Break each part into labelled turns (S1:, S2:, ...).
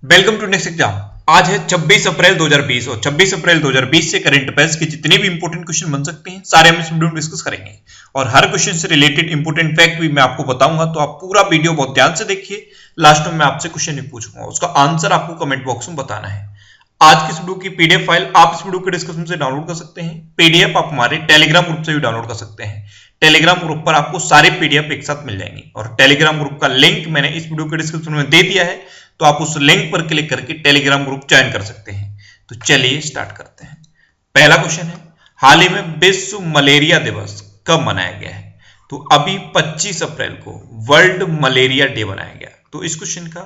S1: Welcome to next exam. आज है 26 अप्रैल 2020 और 26 अप्रैल 2020 से करंट अफेयर्स के जितने भी इंपोर्टेंट क्वेश्चन बन सकते हैं सारे हम इस वीडियो में डिस्कस करेंगे और हर क्वेश्चन से रिलेटेड इंपोर्टेंट फैक्ट भी मैं आपको बताऊंगा, तो आप पूरा वीडियो बहुत ध्यान से देखिए। लास्ट में मैं आपसे क्वेश्चन भी पूछूंगा, उसका आंसर आपको कमेंट बॉक्स में बताना है। आज की इस वीडियो की पीडीएफ फाइल आप इस वीडियो के डिस्क्रिप्शन से डाउनलोड कर सकते हैं। पीडीएफ आप हमारे टेलीग्राम ग्रुप से भी डाउनलोड कर सकते हैं। टेलीग्राम ग्रुप पर आपको सारे पीडीएफ एक साथ मिल जाएंगे और टेलीग्राम ग्रुप का लिंक मैंने इस वीडियो के डिस्क्रिप्शन में दे दिया है, तो आप उस लिंक पर क्लिक करके टेलीग्राम ग्रुप ज्वाइन कर सकते हैं। तो चलिए स्टार्ट करते हैं। पहला क्वेश्चन है, हाल ही में विश्व मलेरिया दिवस कब मनाया गया है? तो अभी 25 अप्रैल को वर्ल्ड मलेरिया डे मनाया गया। तो इस क्वेश्चन का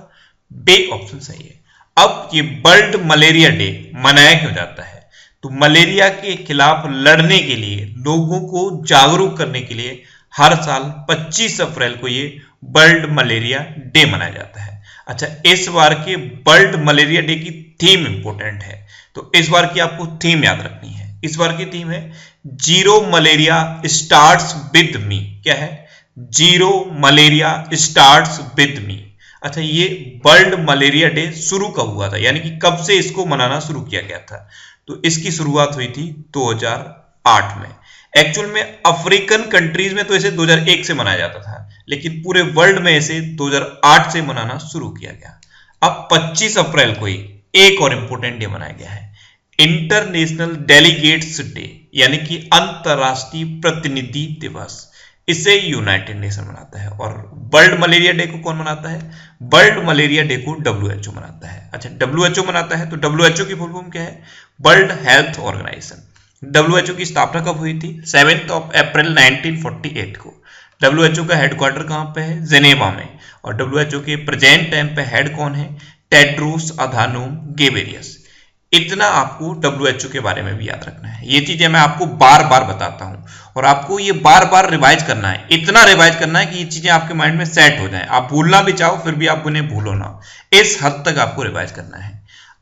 S1: बी ऑप्शन सही है। अब ये वर्ल्ड मलेरिया डे मनाया क्यों जाता है? तो मलेरिया के खिलाफ लड़ने के लिए, लोगों को जागरूक करने के लिए हर साल 25 अप्रैल को ये वर्ल्ड मलेरिया डे मनाया जाता है। अच्छा, इस बार के वर्ल्ड मलेरिया डे की थीम इंपॉर्टेंट है, तो इस बार की आपको थीम याद रखनी है। इस बार की थीम है zero malaria starts with me. क्या है? Zero malaria starts with me. अच्छा, ये वर्ल्ड मलेरिया डे शुरू कब हुआ था, यानी कि कब से इसको मनाना शुरू किया गया था? तो इसकी शुरुआत हुई थी 2008 में। एक्चुअल में अफ्रीकन कंट्रीज में तो इसे 2001 से मनाया जाता था, लेकिन पूरे वर्ल्ड में इसे 2008 से मनाना शुरू किया गया। अब 25 अप्रैल को ही एक और इंपॉर्टेंट डे मनाया गया है, इंटरनेशनल डेलीगेट्स डे, यानी कि अंतरराष्ट्रीय प्रतिनिधि दिवस। इसे यूनाइटेड नेशन मनाता है। और वर्ल्ड मलेरिया डे को कौन मनाता है? वर्ल्ड मलेरिया डे को डब्ल्यूएचओ मनाता है। अच्छा, डब्ल्यूएचओ मनाता है तो डब्ल्यूएचओ की फुल फॉर्म क्या है? World health organisation. डब्ल्यूएचओ की स्थापना कब हुई थी? 7 अप्रैल 1948 को। डब्ल्यूएचओ का हेडक्वार्टर कहां पे है? जेनेवा में। और डब्ल्यूएचओ के प्रेजेंट टाइम पे हेड कौन है? Tedros Adhanom Ghebreyesus. इतना आपको डब्ल्यूएचओ के बारे में भी याद रखना है। ये चीजें मैं आपको बार बार बताता हूं और आपको ये बार बार रिवाइज करना है। इतना रिवाइज करना है कि ये चीजें आपके माइंड में सेट हो जाएं। आप भूलना भी चाहो फिर भी आप उन्हें भूलो ना, इस हद तक आपको रिवाइज करना है।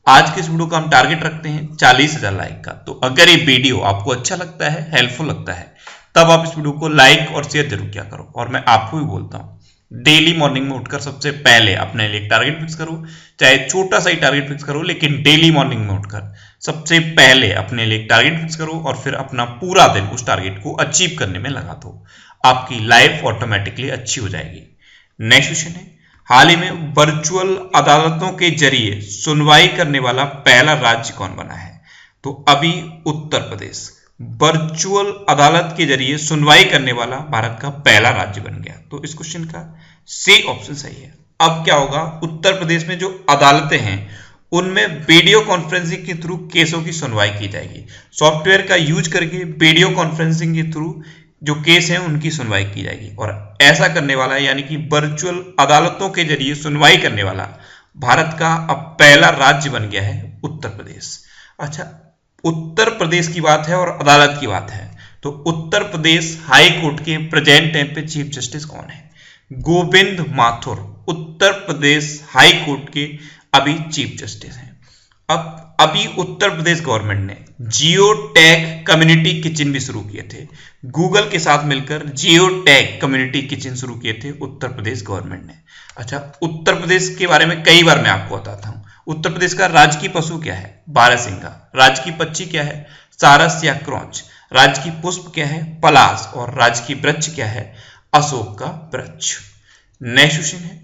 S1: आज के इस वीडियो का हम टारगेट रखते हैं 40,000 लाइक का। तो अगर ये वीडियो आपको अच्छा लगता है, हेल्पफुल लगता है, तब आप इस वीडियो को लाइक और शेयर जरूर किया करो। और मैं आपको भी बोलता हूं, डेली मॉर्निंग में उठकर सबसे पहले अपने लिए टारगेट फिक्स करो, चाहे छोटा सा ही टारगेट फिक्स करो, लेकिन डेली मॉर्निंग में उठकर सबसे पहले अपने लिए टारगेट फिक्स करो और फिर अपना पूरा दिन उस टारगेट को अचीव करने में लगा दो। आपकी लाइफ ऑटोमेटिकली अच्छी हो जाएगी। नेक्स्ट क्वेश्चन है, हाल ही में वर्चुअल अदालतों के जरिए सुनवाई करने वाला पहला राज्य कौन बना है? तो अभी उत्तर प्रदेश वर्चुअल अदालत के जरिए सुनवाई करने वाला भारत का पहला राज्य बन गया। तो इस क्वेश्चन का सी ऑप्शन सही है। अब क्या होगा, उत्तर प्रदेश में जो अदालतें हैं उनमें वीडियो कॉन्फ्रेंसिंग के थ्रू केसों की सुनवाई की जाएगी। सॉफ्टवेयर का यूज करके वीडियो कॉन्फ्रेंसिंग के थ्रू जो केस हैं उनकी सुनवाई की जाएगी। और ऐसा करने वाला, यानी कि वर्चुअल अदालतों के जरिए सुनवाई करने वाला भारत का अब पहला राज्य बन गया है उत्तर प्रदेश। अच्छा, उत्तर प्रदेश की बात है और अदालत की बात है, तो उत्तर प्रदेश हाई कोर्ट के प्रेजेंट टाइम पे चीफ जस्टिस कौन है? गोविंद माथुर उत्तर प्रदेश हाई कोर्ट के अभी चीफ जस्टिस हैं। अब अभी उत्तर प्रदेश गवर्नमेंट ने जियो टैग कम्युनिटी किचन भी शुरू किए थे। गूगल के साथ मिलकर जियो टैग कम्युनिटी किचन शुरू किए थे उत्तर प्रदेश गवर्नमेंट ने। अच्छा, उत्तर प्रदेश के बारे में कई बार मैं आपको बताता हूं। उत्तर प्रदेश का राजकीय पशु क्या है? बारहसिंगा। राजकीय पक्षी क्या है? सारस या क्रॉच। राजकीय पुष्प क्या है? पलाश। और राजकीय वृक्ष क्या है? अशोक का वृक्ष। नेक्स्ट क्वेश्चन है,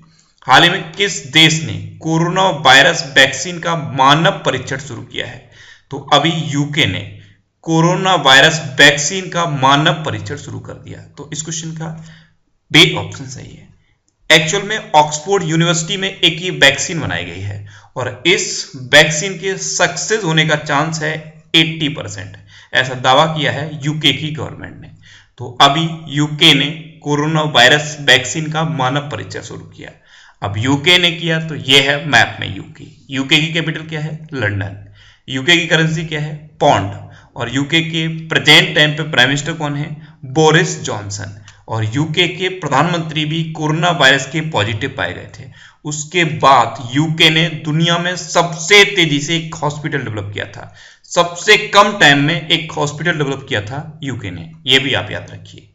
S1: हाल ही में किस देश ने कोरोना वायरस वैक्सीन का मानव परीक्षण शुरू किया है? तो अभी यूके ने कोरोना वायरस वैक्सीन का मानव परीक्षण शुरू कर दिया। तो इस क्वेश्चन का बी ऑप्शन सही है। एक्चुअल में ऑक्सफोर्ड यूनिवर्सिटी में एक ये वैक्सीन बनाई गई है और इस वैक्सीन के सक्सेस होने का चांस है 80%। ऐसा दावा किया है यूके की गवर्नमेंट ने। तो अभी यूके ने कोरोना वायरस वैक्सीन का मानव परीक्षण शुरू किया। अब यूके ने किया तो यह है मैप में यूके। यूके की कैपिटल क्या है? लंदन। यूके की करेंसी क्या है? पौंड। और यूके के प्रेजेंट टाइम पे प्राइम मिनिस्टर कौन है? Boris Johnson. और यूके के प्रधानमंत्री भी कोरोना वायरस के पॉजिटिव पाए गए थे। उसके बाद यूके ने दुनिया में सबसे तेजी से एक हॉस्पिटल डेवलप किया था। सबसे कम टाइम में एक हॉस्पिटल डेवलप किया था यूके ने, यह भी आप याद रखिए।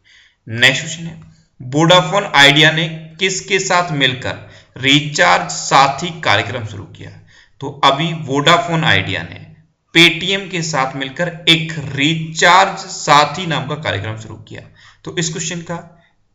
S1: नेक्स्ट क्वेश्चन है, वोडाफोन आइडिया ने किसके साथ मिलकर रिचार्ज साथी कार्यक्रम शुरू किया? तो अभी वोडाफोन आइडिया ने पेटीएम के साथ मिलकर एक रिचार्ज साथी नाम का कार्यक्रम शुरू किया। तो इस क्वेश्चन का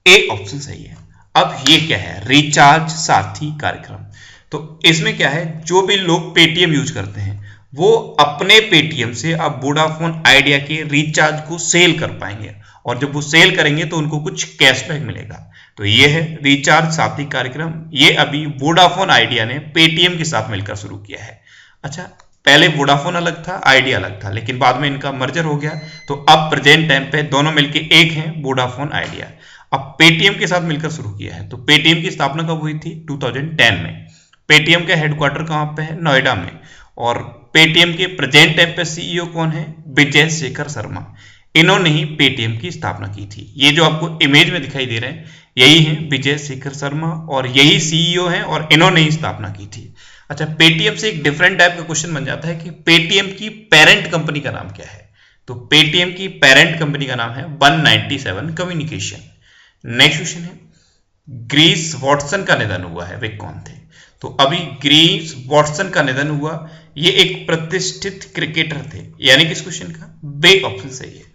S1: ए ऑप्शन सही है। अब ये क्या है, रिचार्ज साथी कार्यक्रम। तो इसमें क्या है, जो भी लोग पेटीएम यूज करते हैं वो अपने पेटीएम से अब वोडाफोन आइडिया के रिचार्ज को सेल कर पाएंगे, और जब वो सेल करेंगे तो उनको कुछ कैशबैक मिलेगा। तो ये है रिचार्ज साथी कार्यक्रम। ये अभी वोडाफोन आइडिया ने पेटीएम के साथ मिलकर शुरू किया है। अच्छा, पहले वोडाफोन अलग था, आइडिया अलग था, लेकिन बाद में इनका मर्जर हो गया। तो अब प्रेजेंट टाइम पे दोनों मिलके एक हैं, वोडाफोन आइडिया। अब पेटीएम के साथ मिलकर शुरू किया है। तो पेटीएम की स्थापना कब हुई थी? 2010 में। पेटीएम का हेडक्वार्टर कहां पे है? नोएडा में। और पेटीएम के प्रेजेंट टाइम पे सीईओ कौन है? विजय शेखर शर्मा। इन्होंने ही पेटीएम की स्थापना की थी। ये जो आपको इमेज में दिखाई दे रहे हैं यही है विजय शेखर शर्मा, और यही सीईओ हैं, और इन्होंने ही स्थापना की थी। अच्छा, पेटीएम से एक डिफरेंट टाइप का क्वेश्चन बन जाता है कि पेटीएम की पेरेंट कंपनी का नाम क्या है? तो पेटीएम की पेरेंट कंपनी का नाम है 197 कम्युनिकेशन। नेक्स्ट क्वेश्चन है, ग्रीस वॉटसन का निधन हुआ है, वे कौन थे? तो अभी ग्रीस वॉटसन का निधन हुआ, ये एक प्रतिष्ठित क्रिकेटर थे। यानी कि इस क्वेश्चन का बे ऑप्शन सही है।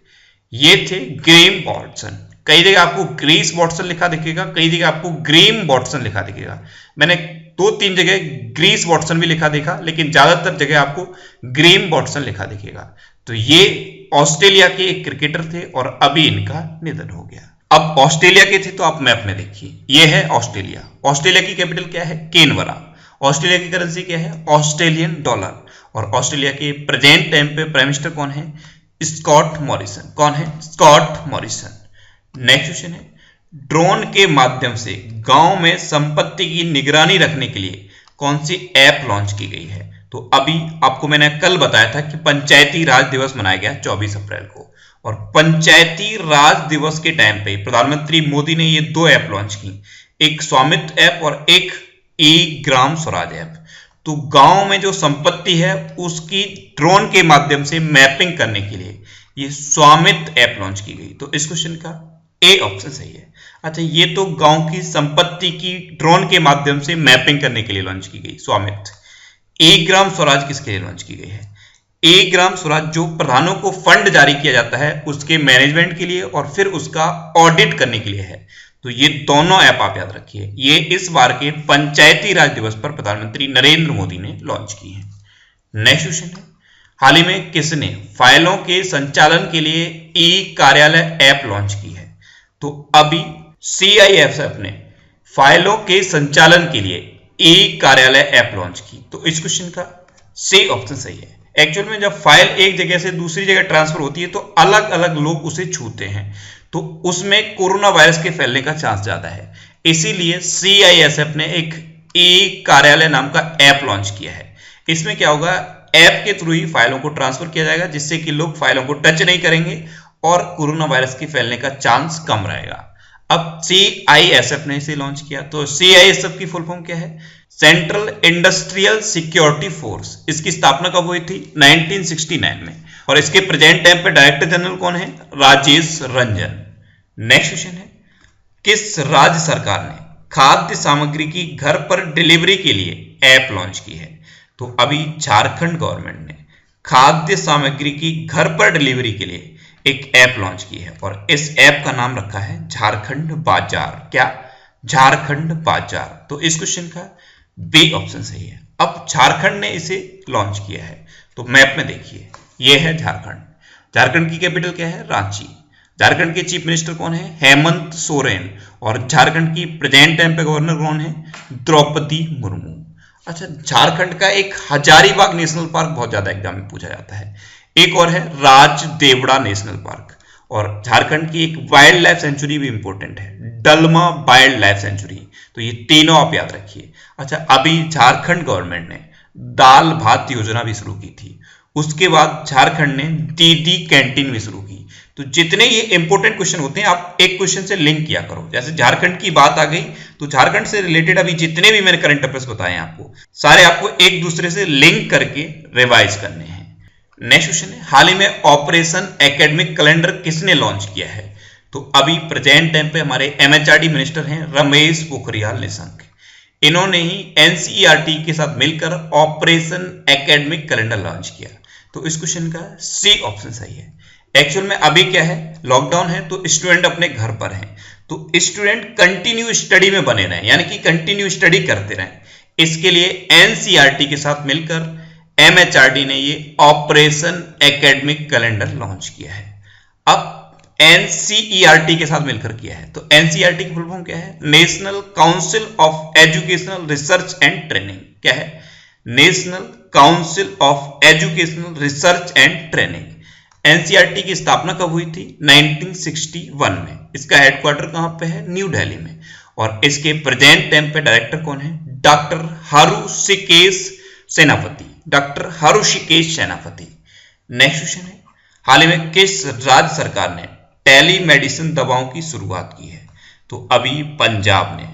S1: ये थे ग्रेम वॉटसन। कई जगह आपको ग्रीस वॉटसन लिखा दिखेगा, कई जगह आपको ग्रेम वॉटसन लिखा दिखेगा। मैंने 2-3 जगह ग्रीस वॉटसन भी लिखा देखा, लेकिन ज्यादातर जगह आपको ग्रेम वॉटसन लिखा दिखेगा। तो ये ऑस्ट्रेलिया के एक क्रिकेटर थे और अभी इनका निधन हो गया। अब ऑस्ट्रेलिया के थे तो आप मैप में देखिए, ये है ऑस्ट्रेलिया। ऑस्ट्रेलिया की कैपिटल क्या है? कैनबरा। ऑस्ट्रेलिया की करेंसी क्या है? Australian dollar. और ऑस्ट्रेलिया के प्रेजेंट टाइम पे प्राइम मिनिस्टर कौन है? Scott Morrison. कौन है? Scott Morrison. नेक्स्ट क्वेश्चन है, ड्रोन के माध्यम से गांव में संपत्ति की निगरानी रखने के लिए कौन सी ऐप लॉन्च की गई है? तो अभी आपको मैंने कल बताया था कि पंचायती राज दिवस मनाया गया 24 अप्रैल को, और पंचायती राज दिवस के टाइम पे प्रधानमंत्री मोदी ने ये 2 ऐप लॉन्च की, एक स्वामित्व ऐप और एक ई ग्राम स्वराज ऐप। तो गांव में जो संपत्ति है उसकी ड्रोन के माध्यम से मैपिंग करने के लिए ये स्वामित्व ऐप लॉन्च की गई। तो इस क्वेश्चन का ए ऑप्शन सही है। अच्छा, ये तो गांव की संपत्ति की ड्रोन के माध्यम से मैपिंग करने के लिए लॉन्च की गई स्वामित्व। ए ग्राम स्वराज किसके लिए लॉन्च की गई है? ए ग्राम स्वराज जो प्रधानों को फंड जारी किया जाता है उसके मैनेजमेंट के लिए और फिर उसका ऑडिट करने के लिए है। तो ये दोनों ऐप आप याद रखिए, ये इस बार के पंचायती राज दिवस पर प्रधानमंत्री नरेंद्र मोदी ने लॉन्च की है। नेक्स्ट क्वेश्चन है, हाल ही में किसने फाइलों के संचालन के लिए ई कार्यालय ऐप लॉन्च की है? तो अभी CIFF ने फाइलों के संचालन के लिए ई कार्यालय ऐप लॉन्च की। तो इस क्वेश्चन का सी ऑप्शन सही है। एक्चुअल में जब फाइल एक जगह से दूसरी जगह ट्रांसफर होती है तो अलग अलग लोग उसे छूते हैं, तो उसमें कोरोना वायरस के फैलने का चांस ज्यादा है। इसीलिए CIFF ने एक ई कार्यालय नाम का ऐप लॉन्च किया है। इसमें क्या होगा, ऐप के थ्रू ही फाइलों को ट्रांसफर किया जाएगा, जिससे कि लोग फाइलों को टच नहीं करेंगे और कोरोना वायरस के फैलने का चांस कम रहेगा। अब CISF ने इसे लॉन्च किया। तो CISF की फुल फॉर्म क्या है? Central industrial security force. इसकी स्थापना कब हुई थी? 1969 में। और इसके प्रेजेंट टाइम पे डायरेक्टर जनरल कौन है? राजेश रंजन। नेक्स्ट क्वेश्चन है, किस राज्य सरकार ने खाद्य सामग्री की घर पर डिलीवरी के लिए ऐप लॉन्च की है? तो अभी झारखंड गवर्नमेंट ने खाद्य सामग्री की घर पर डिलीवरी के लिए एक ऐप लॉन्च की है और इस ऐप का नाम रखा है झारखंड बाजार। क्या? झारखंड बाजार। तो इस क्वेश्चन का बी ऑप्शन सही है। अब झारखंड ने इसे लॉन्च किया है। तो मैप में देखिए, यह है झारखंड। झारखंड की कैपिटल क्या है? रांची। झारखंड के चीफ मिनिस्टर कौन है? हेमंत सोरेन। और झारखंड की प्रेजेंट टाइम पे गवर्नर कौन है? द्रौपदी मुर्मू। अच्छा, झारखंड का एक हजारीबाग नेशनल पार्क बहुत ज्यादा एग्जाम में पूछा जाता है। एक और है राजदेवड़ा नेशनल पार्क। और झारखंड की एक वाइल्ड लाइफ सेंचुरी भी इंपॉर्टेंट है, डलमा वाइल्ड लाइफ सेंचुरी। तो ये तीनों आप याद रखिए। अच्छा, अभी झारखंड गवर्नमेंट ने दाल भात योजना भी शुरू की थी। उसके बाद झारखंड ने दीदी कैंटीन भी शुरू की। तो जितने ये इंपॉर्टेंट क्वेश्चन होते हैं आप एक क्वेश्चन से लिंक किया करो। जैसे झारखंड की बात आ गई तो झारखंड से रिलेटेड अभी जितने भी मैंने करंट अफेयर्स बताए हैं आपको, सारे आपको एक दूसरे से लिंक करके रिवाइज करने हैं। नेक्स्ट क्वेश्चन है, हाल ही में ऑपरेशन एकेडमिक कैलेंडर किसने लॉन्च किया है? तो अभी प्रेजेंट टाइम पे हमारे MHRD मिनिस्टर हैं रमेश पोखरियाल निशंक। इन्होंने ही एनसीईआरटी के साथ मिलकर ऑपरेशन एकेडमिक कैलेंडर लॉन्च किया। तो इस क्वेश्चन का सी ऑप्शन सही है। एक्चुअल में अभी क्या है, लॉकडाउन है, तो स्टूडेंट अपने घर पर हैं, तो स्टूडेंट कंटिन्यू स्टडी में बने रहें, यानी कि कंटिन्यू स्टडी करते रहें। इसके लिए एनसीईआरटी के साथ मिलकर एमएचआरडी ने ये ऑपरेशन एकेडमिक कैलेंडर लॉन्च किया है। अब एनसीईआरटी के साथ मिलकर किया है, तो एनसीईआरटी की फुल फॉर्म क्या है? National council of educational research and training. क्या है? National council of educational research and training. NCERT की स्थापना कब हुई थी? 1961 में। इसका हेडक्वार्टर कहां पे है? न्यू दिल्ली में। और इसके प्रेजेंट टाइम पे डायरेक्टर कौन है? डॉक्टर हरुषिकेश सेनापति। डॉक्टर हरुषिकेश सेनापति। नेक्स्ट क्वेश्चन है, हाल ही में किस राज्य सरकार ने टेलीमेडिसिन दवाओं की शुरुआत की है? तो अभी पंजाब ने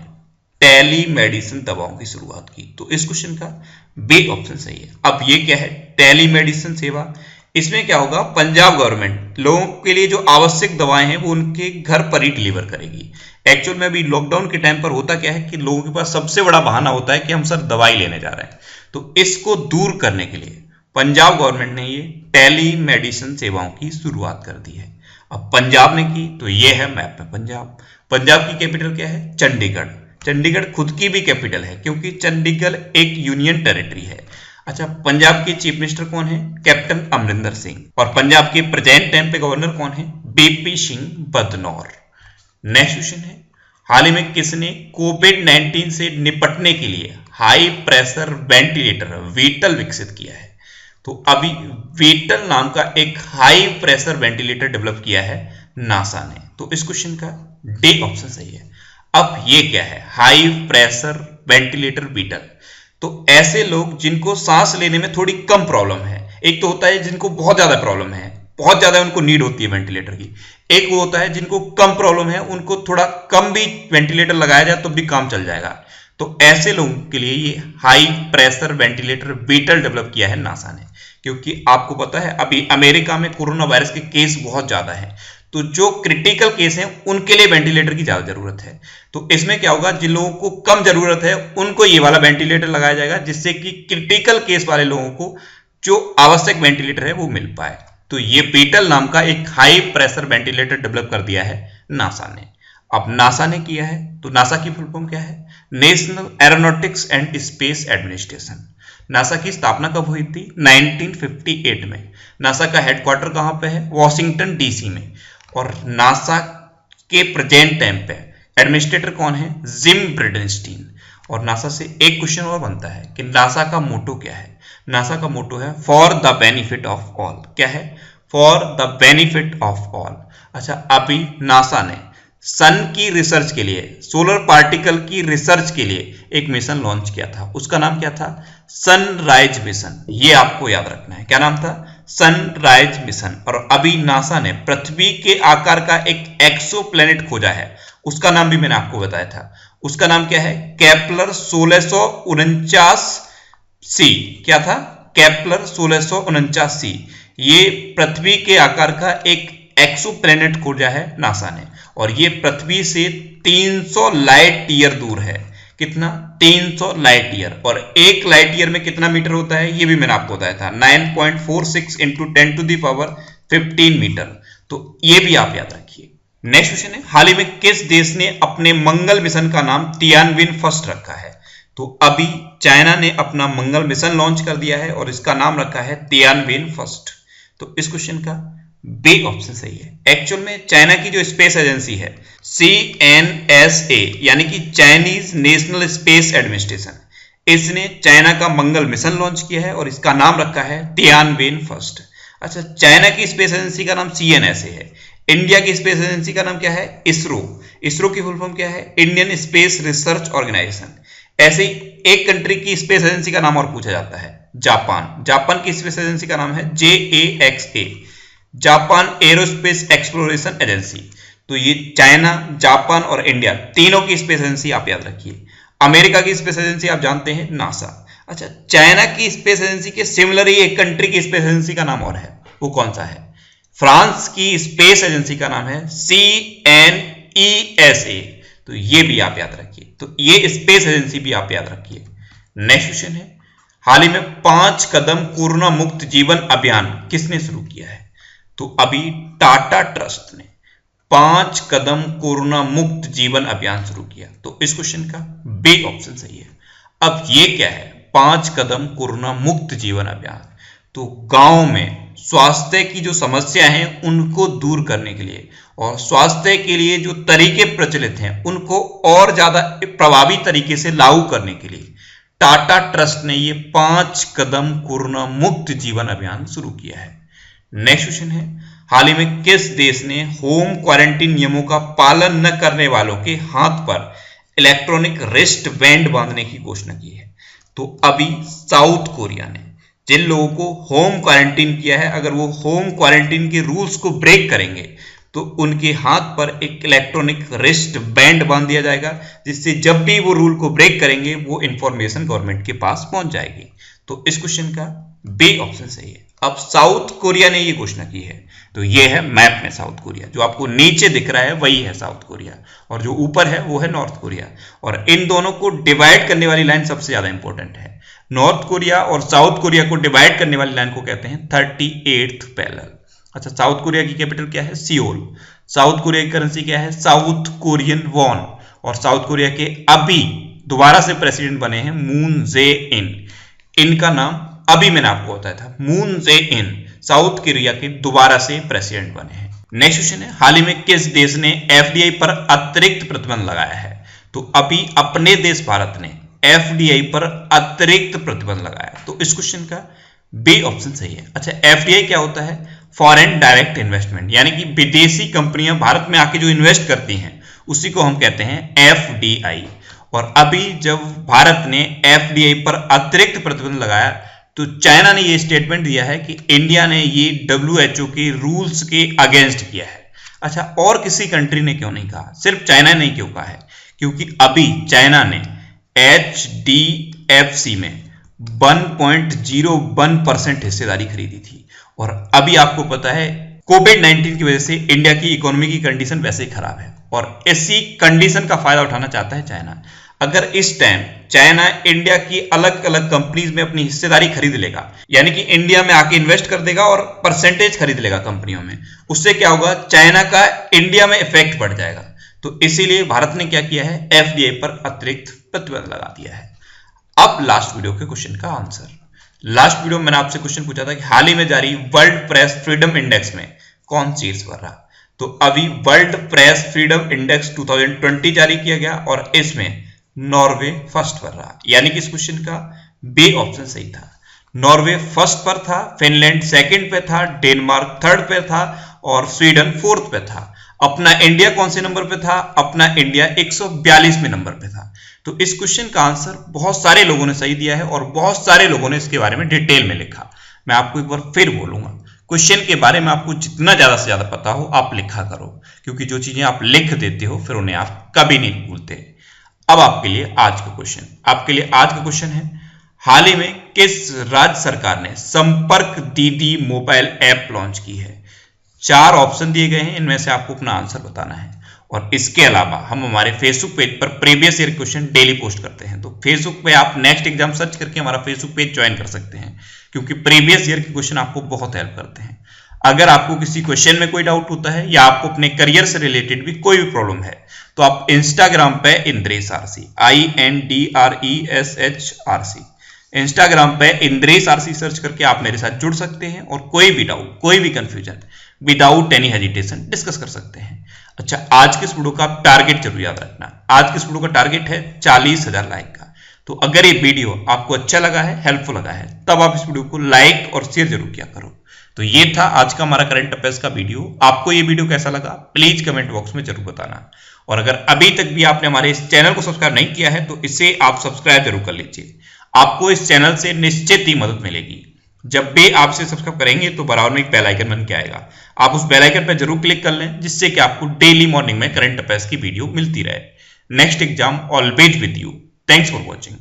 S1: टेलीमेडिसिन दवाओं की शुरुआत की। तो इस क्वेश्चन का बी ऑप्शन सही है। अब ये क्या है? टेलीमेडिसिन सेवा। इसमें क्या होगा? पंजाब गवर्नमेंट लोगों के लिए जो आवश्यक दवाएं हैं वो उनके घर पर ही डिलीवर करेगी। एक्चुअल में अभी लॉकडाउन के टाइम पर होता क्या है कि लोगों के पास सबसे बड़ा बहाना होता है कि हम सर दवाई लेने जा रहे हैं, तो इसको दूर करने के लिए पंजाब गवर्नमेंट ने ये टेलीमेडिसिन सेवाओं की शुरुआत कर दी है। अब पंजाब ने की, तो ये है मैप में पंजाब। पंजाब की कैपिटल क्या है? चंडीगढ़। चंडीगढ़ खुद की भी कैपिटल है क्योंकि चंडीगढ़ एक यूनियन टेरिटरी है। अच्छा, पंजाब के चीफ मिनिस्टर कौन है? कैप्टन अमरिंदर सिंह। और पंजाब के प्रेजेंट टाइम पे गवर्नर कौन है? BP Singh Badnore. Next question है, हाल ही में किसने कोविड-19 से निपटने के लिए हाई प्रेशर वेंटिलेटर वीटल विकसित किया है? तो अभी वीटल नाम का एक हाई प्रेशर वेंटिलेटर डेवलप किया है नासा ने। तो इस क्वेश्चन का डी ऑप्शन सही है। अब ये क्या है? High pressure ventilator vital. तो ऐसे लोग जिनको सांस लेने में थोड़ी कम प्रॉब्लम है, एक तो होता है जिनको बहुत ज्यादा प्रॉब्लम है, बहुत ज्यादा उनको नीड होती है वेंटिलेटर की, एक वो होता है जिनको कम प्रॉब्लम है, उनको थोड़ा कम भी वेंटिलेटर लगाया जाए तो भी काम चल जाएगा। तो ऐसे लोगों के लिए ये हाई प्रेशर वेंटिलेटर वीटल डेवलप किया है नासा ने। क्योंकि आपको पता है अभी अमेरिका में कोरोना वायरस के केस बहुत ज्यादा है, तो जो क्रिटिकल केस हैं उनके लिए वेंटिलेटर की ज्यादा जरूरत है। तो इसमें क्या होगा? जिन लोगों को कम जरूरत है उनको ये वाला वेंटिलेटर लगाया जाएगा, जिससे कि क्रिटिकल केस वाले लोगों को जो आवश्यक वेंटिलेटर है वो मिल पाए। तो ये वीटल नाम का एक हाई प्रेशर वेंटिलेटर डेवलप कर दिया है नासा ने। अब नासा ने किया है, तो नासा की फुल फॉर्म क्या है? National aeronautics and space administration. NASA की स्थापना कब हुई थी? 1958 में। नासा का हेडक्वार्टर कहां पे है? वॉशिंगटन डीसी में। और नासा के प्रेजेंट टाइम पे एडमिनिस्ट्रेटर कौन है? जिम ब्रिडेनस्टीन। और नासा से एक क्वेश्चन और बनता है कि नासा का मोटो क्या है? नासा का मोटो है for the benefit of all. क्या है? For the benefit of all. अच्छा, अभी नासा ने सन की रिसर्च के लिए, सोलर पार्टिकल की रिसर्च के लिए एक मिशन लॉन्च किया था। उसका नाम क्या था? Sunrise mission. ये आपको याद रखना है। क्या नाम था? Sunrise mission. और अभी नासा ने पृथ्वी के आकार का एक एक्सोप्लैनेट खोजा है, उसका नाम भी मैंने आपको बताया था। उसका नाम क्या है? केपलर 1649 सी। क्या था? केपलर 1649 सी। ये पृथ्वी के आकार का एक एक्सोप्लैनेट खोजा है नासा ने, और ये पृथ्वी से 300 लाइट ईयर दूर है। कितना? 300 लाइट ईयर। और एक लाइट ईयर में कितना मीटर होता है ये भी मैंने आपको बताया था, 9.46 × 10⁻15 मीटर। तो ये भी आप याद रखिए। नेक्स्ट क्वेश्चन है, हाल ही में किस देश ने अपने मंगल मिशन का नाम तियानविन फर्स्ट रखा है? तो अभी चाइना ने अपना मंगल मिशन लॉन्च कर दिया है और इसका नाम रखा है तियानविन फर्स्ट। तो इस क्वेश्चन का बी ऑप्शन सही है। एक्चुअल में चाइना की जो स्पेस एजेंसी है CNSA, यानी कि चाइनीज नेशनल स्पेस एडमिनिस्ट्रेशन, इसने चाइना का मंगल मिशन लॉन्च किया है और इसका नाम रखा है तियानविन फर्स्ट। अच्छा, चाइना की स्पेस एजेंसी का नाम CNSA है। इंडिया की स्पेस एजेंसी का नाम क्या है? इसरो। इसरो की फुल फॉर्म क्या है? Indian Space Research Organisation. ऐसे ही एक कंट्री की स्पेस एजेंसी का नाम और पूछा जाता है, जापान। जापान की स्पेस एजेंसी का नाम है JAXA, Japan aerospace exploration agency. तो ये चाइना, जापान और इंडिया तीनों की स्पेस एजेंसी आप याद रखिए। अमेरिका की स्पेस एजेंसी आप जानते हैं, नासा। अच्छा, चाइना की स्पेस एजेंसी के सिमिलर ही एक कंट्री की स्पेस एजेंसी का नाम और है, वो कौन सा है? फ्रांस की स्पेस एजेंसी का नाम है CNESA। तो ये भी आप याद रखिए। तो ये स्पेस एजेंसी भी आप याद रखिए। नेक्स्ट क्वेश्चन है, हाल ही में 5 कदम कोरोना मुक्त जीवन अभियान किसने शुरू किया है? तो अभी टाटा ट्रस्ट ने 5 कदम कोरोना मुक्त जीवन अभियान शुरू किया। तो इस क्वेश्चन का बी ऑप्शन सही है। अब ये क्या है 5 कदम कोरोना मुक्त जीवन अभियान? तो गांव में स्वास्थ्य की जो समस्या है उनको दूर करने के लिए और स्वास्थ्य के लिए जो तरीके प्रचलित हैं उनको और ज्यादा प्रभावी तरीके से लागू करने के लिए टाटा ट्रस्ट ने ये 5 कदम कोरोना मुक्त जीवन अभियान शुरू किया है। नेक्स्ट क्वेश्चन है, हाल ही में किस देश ने होम क्वारंटीन नियमों का पालन न करने वालों के हाथ पर इलेक्ट्रॉनिक रिस्ट बैंड बांधने की घोषणा की है? तो अभी साउथ कोरिया ने जिन लोगों को होम क्वारंटीन किया है, अगर वो होम क्वारंटीन के रूल्स को ब्रेक करेंगे तो उनके हाथ पर एक इलेक्ट्रॉनिक रिस्ट बैंड बांध दिया जाएगा, जिससे जब भी वो रूल को ब्रेक करेंगे वो इंफॉर्मेशन गवर्नमेंट के पास पहुंच जाएगी। तो इस क्वेश्चन का बी ऑप्शन सही है। अब साउथ कोरिया ने ये घोषणा की है, तो ये है मैप में साउथ कोरिया, जो आपको नीचे दिख रहा है वही है साउथ कोरिया और जो ऊपर है वो है नॉर्थ कोरिया। और इन दोनों को डिवाइड करने वाली लाइन सबसे ज्यादा इंपॉर्टेंट है। नॉर्थ कोरिया और साउथ कोरिया को डिवाइड करने वाली लाइन को कहते हैं 38th पैरेलल। अच्छा, साउथ कोरिया की कैपिटल क्या है? सियोल। साउथ कोरिया की करेंसी क्या है? South Korean von. और साउथ कोरिया के अभी दोबारा से प्रेसिडेंट बने हैं मून जे इन। इनका नाम अभी मैंने आपको बताया था, मून जे इन साउथ कोरिया के दोबारा से प्रेसिडेंट बने हैं। नेक्स्ट क्वेश्चन है, हाल ही में किस देश ने एफडीआई पर अतिरिक्त प्रतिबंध लगाया है? तो अभी अपने देश भारत ने एफडीआई पर अतिरिक्त प्रतिबंध लगाया। तो इस क्वेश्चन का बी ऑप्शन सही है। अच्छा, एफडीआई क्या होता है? फॉरेन डायरेक्ट इन्वेस्टमेंट, यानी कि विदेशी कंपनियां भारत में आके जो इन्वेस्ट करती हैं उसी को हम कहते हैं एफडीआई। और अभी जब भारत ने एफडीआई पर अतिरिक्त प्रतिबंध लगाया तो चाइना ने ये स्टेटमेंट दिया है कि इंडिया ने ये डब्ल्यूएचओ के रूल्स के अगेंस्ट किया है। अच्छा, और किसी कंट्री ने क्यों नहीं कहा? सिर्फ चाइना ने क्यों कहा है? क्योंकि अभी चाइना ने एचडीएफसी में 1.01% हिस्सेदारी खरीदी थी और अभी आपको पता है कोविड-19 की वजह से इंडिया की इकोनॉमी की कंडीशन वैसे ही खराब है और इसी कंडीशन का फायदा उठाना चाहता है चाइना। अगर इस टाइम चाइना इंडिया की अलग अलग कंपनीज में अपनी हिस्सेदारी खरीद लेगा, यानी कि इंडिया में आके इन्वेस्ट कर देगा और परसेंटेज खरीद लेगा कंपनियों में, उससे क्या होगा? चाइना का इंडिया में इफेक्ट बढ़ जाएगा। तो इसीलिए भारत ने क्या किया है? एफडीआई पर अतिरिक्त प्रतिबंध लगा दिया है। अब लास्ट वीडियो के क्वेश्चन का आंसर। लास्ट वीडियो में मैंने आपसे क्वेश्चन पूछा था कि हाल ही में जारी वर्ल्ड प्रेस फ्रीडम इंडेक्स में कौन शीर्ष पर रहा? तो अभी वर्ल्ड प्रेस फ्रीडम इंडेक्स 2020 जारी किया गया और इसमें नॉर्वे फर्स्ट पर रहा, यानी कि इस क्वेश्चन का बी ऑप्शन सही था। नॉर्वे फर्स्ट पर था, फिनलैंड सेकंड पे था, डेनमार्क थर्ड पे था और स्वीडन फोर्थ पे था। अपना इंडिया कौन से नंबर पे था? अपना इंडिया 142वें नंबर पे था। तो इस क्वेश्चन का आंसर बहुत सारे लोगों ने सही दिया है और बहुत सारे लोगों ने इसके बारे में डिटेल में लिखा। मैं आपको एक बार फिर बोलूंगा, क्वेश्चन के बारे में आपको जितना ज्यादा से ज्यादा पता हो आप लिखा करो, क्योंकि जो चीजें आप लिख देते हो फिर उन्हें आप कभी नहीं भूलते। अब आपके लिए आज का क्वेश्चन है, हाल ही में किस राज्य सरकार ने संपर्क दीदी मोबाइल ऐप लॉन्च की है? 4 ऑप्शन दिए गए हैं, इनमें से आपको अपना आंसर बताना है। और इसके अलावा हम हमारे फेसबुक पेज पर previous year question daily post करते हैं, तो फेसबुक पे आप नेक्स्ट एग्जाम सर्च करके हमारा फेसबुक पेज ज्वाइन कर सकते हैं, क्योंकि प्रीवियस ईयर के क्वेश्चन आपको बहुत हेल्प करते हैं। अगर आपको किसी क्वेश्चन में कोई डाउट होता है या आपको अपने करियर से रिलेटेड भी कोई भी प्रॉब्लम है तो आप इंस्टाग्राम पे इंद्रेश आरसी INDRESHRC इंस्टाग्राम पे इंद्रेश आरसी सर्च करके आप मेरे साथ जुड़ सकते हैं और कोई भी डाउट, कोई भी confusion without any hesitation discuss कर सकते हैं। अच्छा, आज के इस वीडियो का टारगेट जरूर याद रखना। आज के इस वीडियो का टारगेट है 40,000 लाइक का। तो अगर ये वीडियो आपको अच्छा लगा है, हेल्पफुल लगा है, तब आप इस वीडियो को लाइक और शेयर जरूर किया करो। तो ये था आज का हमारा करंट अफेयर्स का वीडियो। आपको ये वीडियो कैसा लगा प्लीज कमेंट बॉक्स में जरूर बताना। और अगर अभी तक भी आपने हमारे इस चैनल को सब्सक्राइब नहीं किया है तो इसे आप सब्सक्राइब जरूर कर लीजिए। आपको इस चैनल से निश्चित ही मदद मिलेगी। जब भी आप इसे सब्सक्राइब करेंगे तो बराबर में एक बेल आइकन बन के आएगा, आप उस बेल आइकन पर जरूर क्लिक कर लें, जिससे कि आपको डेली मॉर्निंग में करंट अफेयर्स की वीडियो मिलती रहे। Next exam always with you. Thanks for watching.